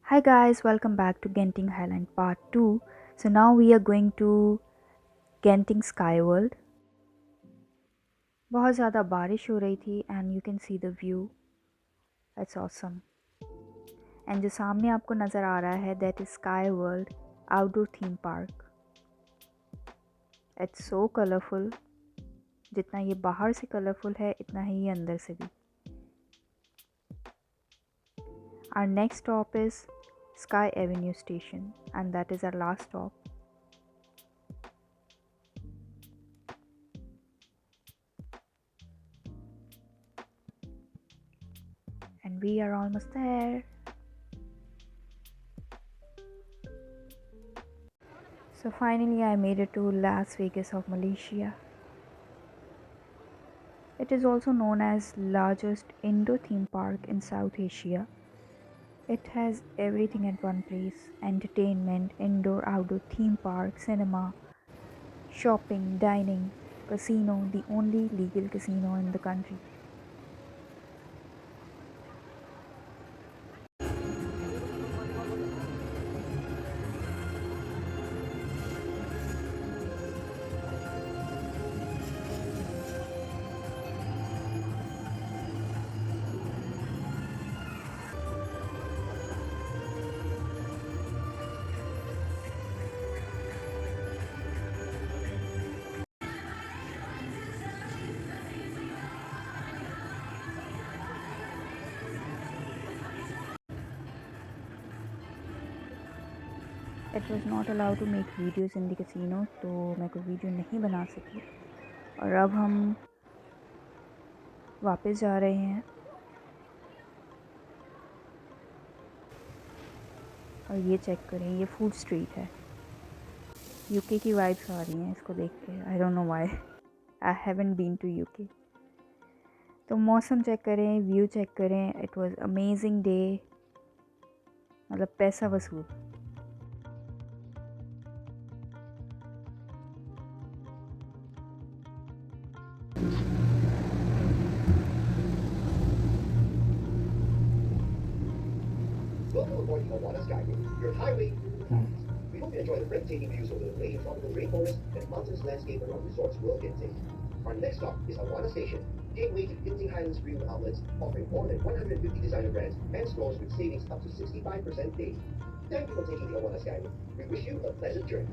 Hi guys, welcome back to Genting Highland part 2. So now we are going to Genting Sky World. बहुत ज़्यादा बारिश हो रही थी and you can see the view. It's awesome. And जो सामने आपको नज़र आ रहा है that is Sky World outdoor theme park. It's so colorful. जितना ये बाहर से colorful है इतना ही ये अंदर से भी. Our next stop is Sky Avenue Station and that is our last stop. And we are almost there. So finally I made it to Las Vegas of Malaysia. It is also known as largest indoor theme park in South Asia. It has everything at one place: entertainment, indoor outdoor theme park, cinema, shopping, dining, casino, the only legal casino in the country. It was not allowed to make videos in the casino, तो मैं कोई video नहीं बना सकी. और अब हम वापस जा रहे हैं और ये चेक करें, ये फूड स्ट्रीट है. यूके की वाइब्स आ रही हैं इसको देख के. I don't know why. I haven't been to UK. तो मौसम चेक करें, व्यू चेक करें. It was amazing day. मतलब पैसा वसूल. Welcome aboard the Awana Sky World, your highway through the clouds. We hope you enjoy the breathtaking views over the Malay tropical rainforest and mountainous landscape around Resorts World Genting. Our next stop is Awana Station, gateway to Genting Highlands premium outlets, offering more than 150 designer brands and stores with savings up to 65% daily. Thank you for taking the Awana Sky World. We wish you a pleasant journey.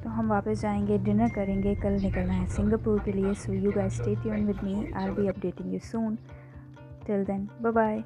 तो हम वापस जाएंगे, dinner करेंगे. कल निकलना है Singapore के लिए. So you guys stay tuned with me. I will be updating you soon. Till then, bye bye.